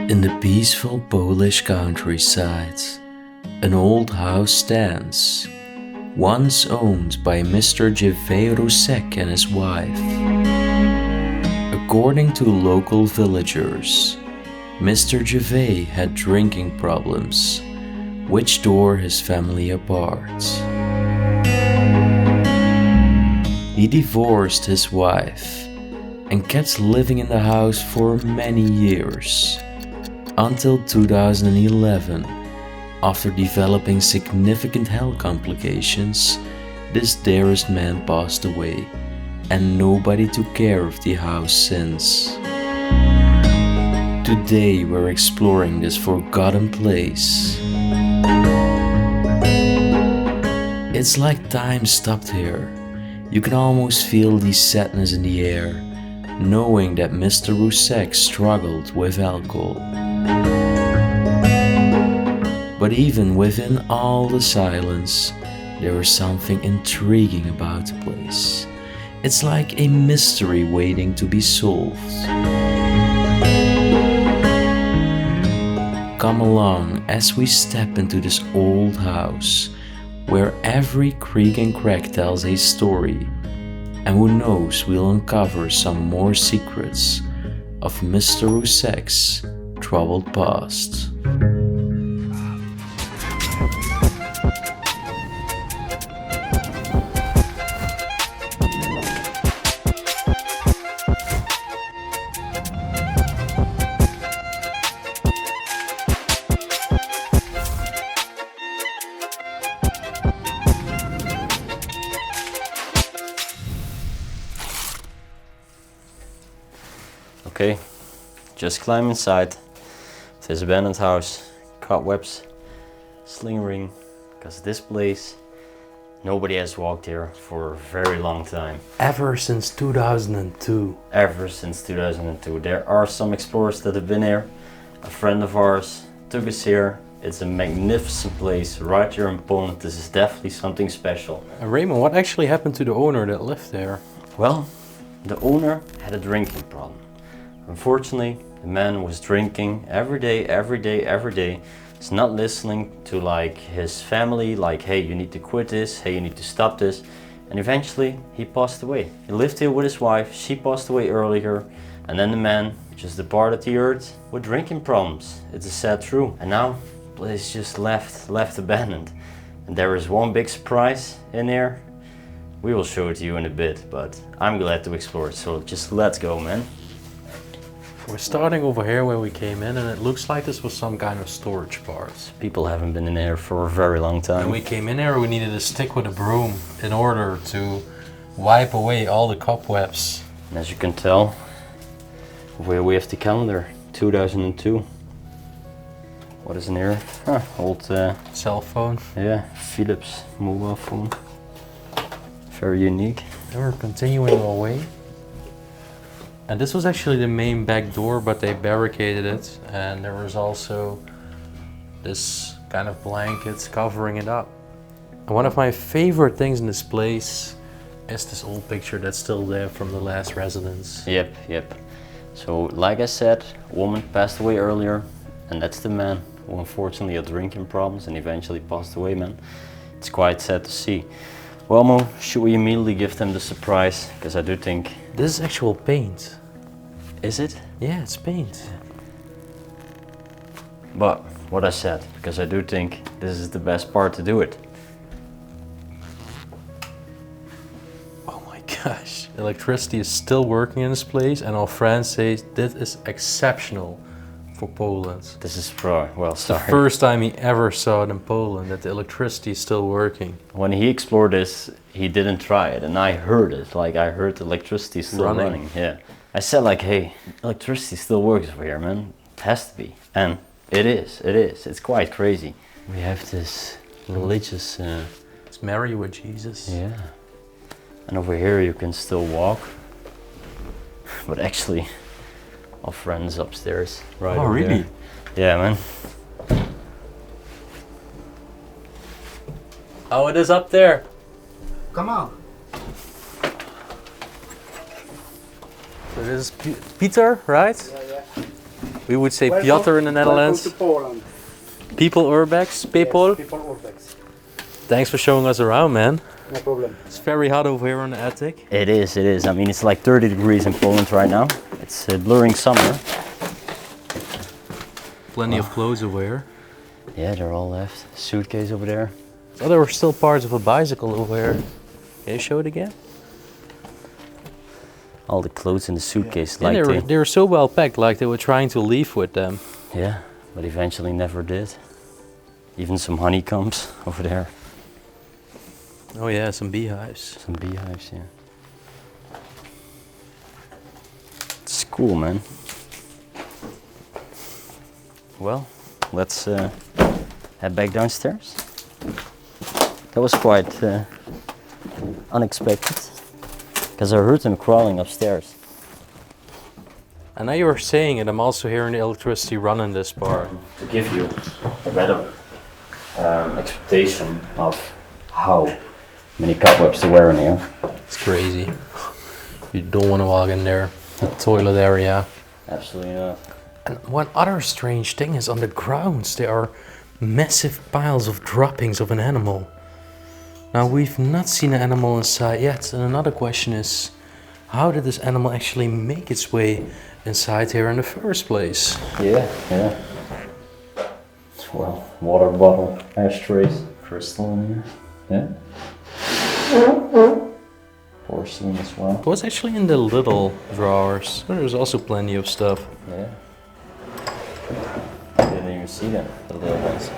In the peaceful Polish countryside, an old house stands, once owned by Mr. Jevey Rusek and his wife. According to local villagers, Mr. Jevey had drinking problems, which tore his family apart. He divorced his wife and kept living in the house for many years, until 2011, after developing significant health complications. This dearest man passed away, and nobody took care of the house since. Today we're exploring this forgotten place. It's like time stopped here. You can almost feel the sadness in the air, knowing that Mr. Rusek struggled with alcohol. But even within all the silence, there is something intriguing about the place. It's like a mystery waiting to be solved. Come along as we step into this old house, where every creak and crack tells a story, and who knows, we'll uncover some more secrets of Mr. Rusek's troubled past. Okay, just climb inside this abandoned house, cobwebs, slingering, because this place, nobody has walked here for a very long time. Ever since 2002. Ever since 2002. There are some explorers that have been here. A friend of ours took us here. It's a magnificent place right here in Poland. This is definitely something special. Raymond, what actually happened to the owner that lived there? Well, the owner had a drinking problem. Unfortunately, the man was drinking every day. He's not listening to like his family, like, hey, you need to quit this, hey, you need to stop this. And eventually he passed away. He lived here with his wife, she passed away earlier, and then the man just departed the earth with drinking problems. It's a sad truth. And now the place just left abandoned. And there is one big surprise in here. We will show it to you in a bit, but I'm glad to explore it, so just let's go, man. We're starting over here where we came in, and it looks like this was some kind of storage part. People haven't been in here for a very long time. When we came in here, we needed a stick with a broom in order to wipe away all the cobwebs. And as you can tell, where we have the calendar, 2002. What is in here? Old cell phone. Yeah, Philips mobile phone. Very unique. And we're continuing our way. And this was actually the main back door, but they barricaded it, and there was also this kind of blankets covering it up. And one of my favorite things in this place is this old picture that's still there from the last residence. Yep. So like I said, a woman passed away earlier, and that's the man who unfortunately had drinking problems and eventually passed away, man. It's quite sad to see. Well, Mo, should we immediately give them the surprise? Because I do think... This is actual paint. Is it? Yeah, it's paint. But what I said, because I do think this is the best part to do it. Oh my gosh. Electricity is still working in this place, and our friends say this is exceptional for Poland. This is well, sorry. The first time he ever saw it in Poland, that the electricity is still working. When he explored this, he didn't try it, and I heard it. Like, I heard the electricity still running. Yeah. I said like, hey, electricity still works over here, man. It has to be. And it is. It's quite crazy. We have this religious... It's Mary with Jesus. Yeah. And over here you can still walk. But actually, our friend's upstairs. Right. Oh, really? There. Yeah, man. Oh, it is up there. Come on. So this is Peter, right? Yeah. We would say Welcome- Piotr in the Netherlands. Welcome to Poland. People urbex, people. Yes, people urbex. Thanks for showing us around, man. No problem. It's very hot over here in the attic. It is, it is. I mean, it's like 30 degrees in Poland right now. It's blurring summer. Plenty of clothes over here. Yeah, they're all left. Suitcase over there. Oh, there were still parts of a bicycle over here. Can you show it again? All the clothes in the suitcase. Yeah, Like they were so well packed, like they were trying to leave with them. yeah, but eventually never did. Even some honeycombs over there. Oh yeah, some beehives. Some beehives, yeah. It's cool, man. Well, let's head back downstairs. That was quite unexpected, because I heard them crawling upstairs. And now you were saying it, I'm also hearing the electricity run in this part. To give you a better expectation of how many cobwebs there were in here. It's crazy. You don't want to walk in there. The toilet area. Absolutely not. And one other strange thing is on the grounds there are massive piles of droppings of an animal. Now we've not seen an animal inside yet, and another question is, how did this animal actually make its way inside here in the first place? Yeah, yeah. Well, water bottle, ashtrays, crystal in here. Yeah. Porcelain as well. It was actually in the little drawers. There's also plenty of stuff. Yeah. I didn't even see them, the little ones.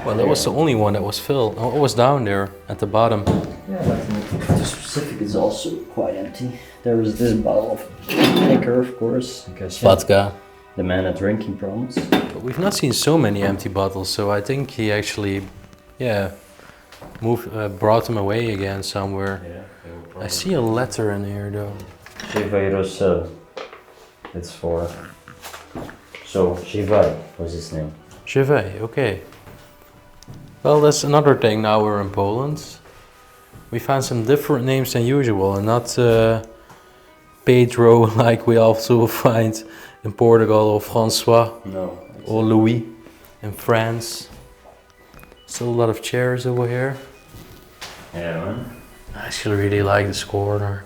Well, that was the only one that was filled. Oh, it was down there at the bottom. Yeah, but the specific is also quite empty. There is this bottle of liquor, of course, because Vodka. the man had drinking problems. But we've not seen so many empty bottles, so I think he actually, yeah, brought them away again somewhere. Yeah. I see a letter in here though. Jevey Rusek. It's for. So, Jevey was his name. Jevey, okay. Well, that's another thing now we're in Poland. We found some different names than usual, and not Pedro like we also find in Portugal, or Francois, No. or Louis in France. Still a lot of chairs over here. Yeah, man. I actually really like this corner.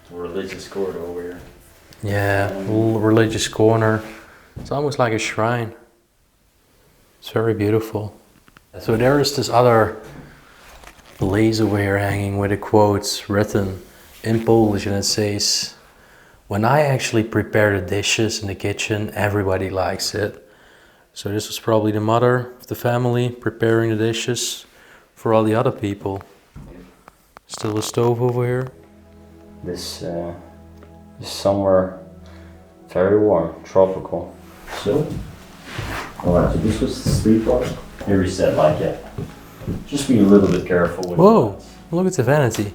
It's a religious court over here. Yeah, little religious corner. It's almost like a shrine. It's very beautiful. So there is this other place over here hanging with the quotes written in Polish, and it says, "When I actually prepare the dishes in the kitchen, everybody likes it." So this was probably the mother of the family preparing the dishes for all the other people. Still a stove over here. This is somewhere very warm, tropical. So, alright, so this was the sleepwalk. Here we said, like, yeah, just be a little bit careful with Whoa, look at the vanity.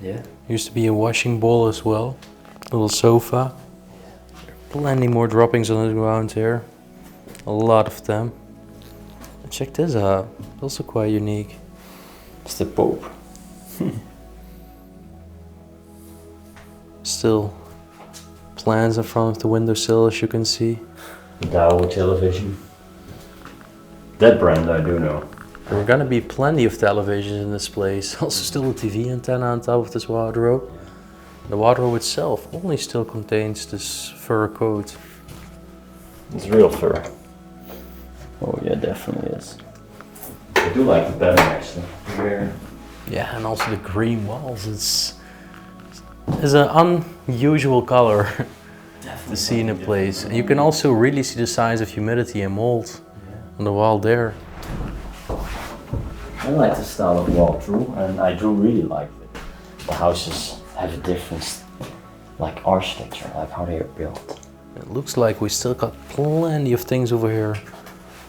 Yeah. Used to be a washing bowl as well. Little sofa. Plenty more droppings on the ground here. A lot of them. And check this out. Also quite unique. It's the Pope. Still plants in front of the windowsill, as you can see. Dow television. That brand I do know. There are gonna be plenty of televisions in this place. Also still a TV antenna on top of this wardrobe. The wardrobe itself only still contains this fur coat. It's real fur. Oh yeah, definitely is. I do like the pattern actually. Here. Yeah, and also the green walls. It's an unusual color to see in a place. And you can also really see the signs of humidity and mold on the wall there. I like the style of walkthrough, and I do really like it. The houses have a different, like, architecture, like how they are built. It looks like we still got plenty of things over here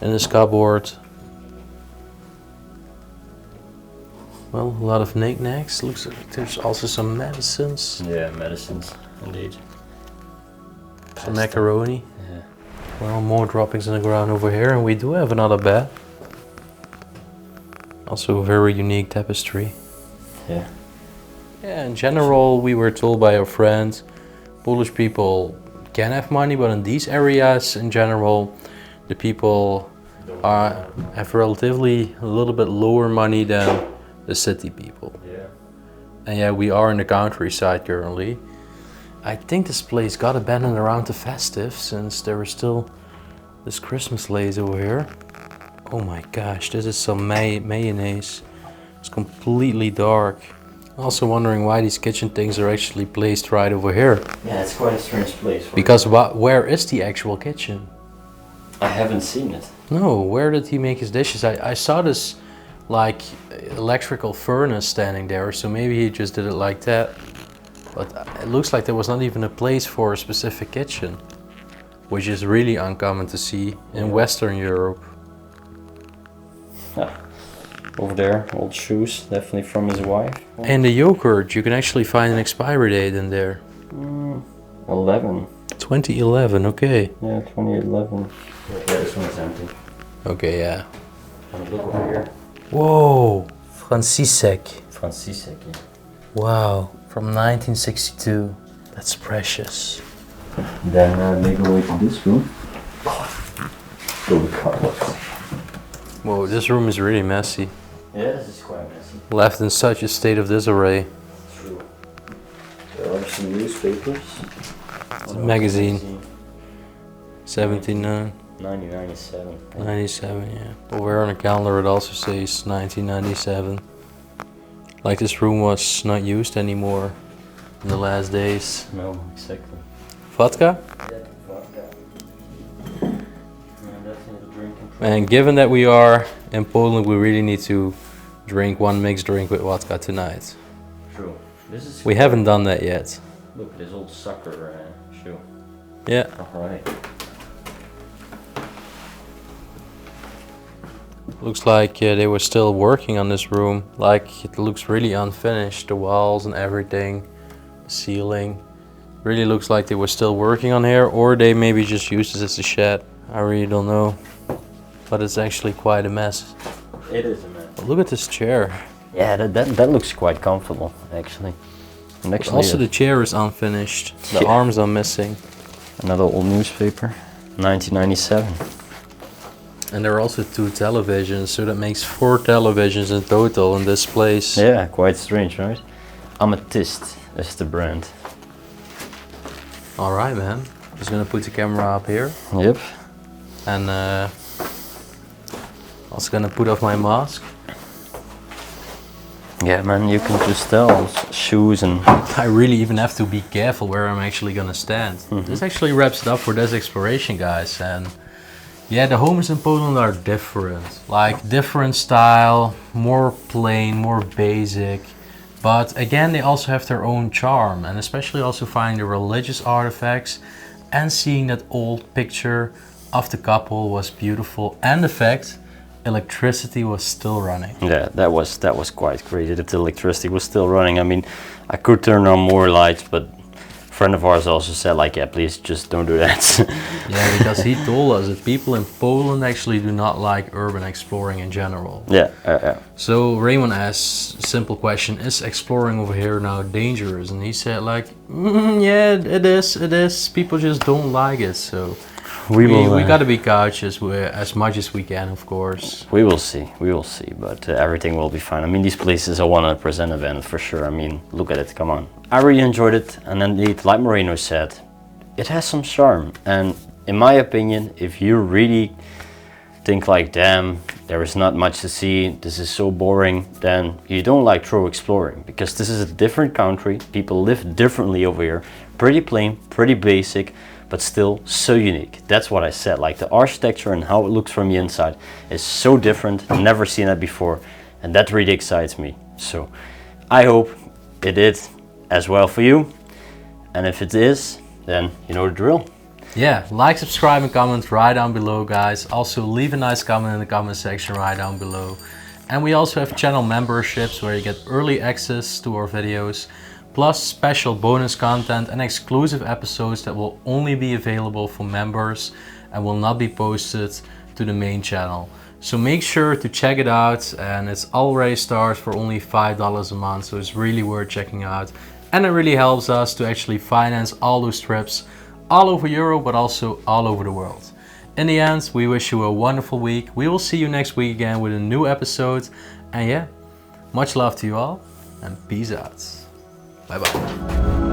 in this cupboard. Well, a lot of knickknacks. Looks like there's also some medicines. Yeah, medicines, indeed. Some macaroni. Yeah. Well, more droppings on the ground over here, and we do have another bed. Also a very unique tapestry. Yeah. Yeah, in general, we were told by our friends, Polish people can have money, but in these areas in general, the people have relatively a little bit lower money than the city people. Yeah. And yeah, we are in the countryside currently. I think this place got abandoned around the festive, since there was still this Christmas lace over here. Oh my gosh, this is some mayonnaise. It's completely dark. Also wondering why these kitchen things are actually placed right over here. Yeah, it's quite a strange place. Because where is the actual kitchen? I haven't seen it. No, where did he make his dishes? I saw this like electrical furnace standing there, so maybe he just did it like that. But it looks like there was not even a place for a specific kitchen, which is really uncommon to see in Western Europe. Over there, old shoes, definitely from his wife. And the yogurt, you can actually find an expiry date in there. 11. 2011, okay. Yeah, 2011. Yeah, this one is empty. Okay, yeah. And look over here. Whoa, 𝗦𝘁cie𝗿𝗆. 𝗦𝘁cie𝗿𝗆, yeah. Wow, from 1962. That's precious. Then they go into this room. Go the car. Whoa, this room is really messy. Yeah, this is quite messy. Left in such a state of disarray. True. There are some newspapers. It's a magazine. 79. 1997. 97, yeah. Over here on the calendar it also says 1997. Like this room was not used anymore in the last days. No, exactly. Vodka? Yeah, vodka. And given that we are in Poland, we really need to drink one mixed drink with vodka tonight. True. This is. We haven't done that yet. Look at this old sucker shoe. Yeah. Alright. Looks like they were still working on this room. Like, it looks really unfinished. The walls and everything. The ceiling. Really looks like they were still working on here, or they maybe just used this as a shed. I really don't know. But it's actually quite a mess. It is a mess. But look at this chair. Yeah, that looks quite comfortable, actually. And actually Also, the chair is unfinished. The Yeah. arms are missing. another old newspaper. 1997. And there are also 2 televisions, so that makes 4 televisions in total in this place. Yeah, quite strange, right? Amethyst is the brand. Alright, man. Just gonna put the camera up here. Yep. And also gonna put off my mask. Yeah, man, you can just tell shoes and. I really even have to be careful where I'm actually gonna stand. This actually wraps it up for this exploration, guys. And yeah, the homes in Poland are different. Like, different style, more plain, more basic. But again, they also have their own charm, and especially also finding the religious artifacts and seeing that old picture of the couple was beautiful, and the fact electricity was still running. Yeah, that was quite great. If the electricity was still running, I mean, I could turn on more lights, but a friend of ours also said, like, yeah, please just don't do that. Yeah, because he told us that people in Poland actually do not like urban exploring in general. Yeah. So Raymond asked a simple question: is exploring over here now dangerous? And he said, like, yeah, it is. People just don't like it. So we got to be cautious as much as we can, of course. We will see, but everything will be fine. I mean, these places are 100% event for sure. I mean, look at it, come on. I really enjoyed it, and indeed, like Moreno said, it has some charm. And in my opinion, if you really think like, damn, there is not much to see, this is so boring, then you don't like true exploring, because this is a different country, people live differently over here, pretty plain, pretty basic, but still so unique. That's what I said, like the architecture and how it looks from the inside is so different, never seen that before, and that really excites me. So I hope it did as well for you, and if it is, then you know the drill. Yeah, like, subscribe and comment right down below, guys. Also leave a nice comment in the comment section right down below. And we also have channel memberships where you get early access to our videos, plus special bonus content and exclusive episodes that will only be available for members and will not be posted to the main channel. So make sure to check it out, and it's already starts for only $5 a month, so it's really worth checking out. And it really helps us to actually finance all those trips all over Europe, but also all over the world. In the end, we wish you a wonderful week. We will see you next week again with a new episode. And yeah, much love to you all and peace out. Bye bye.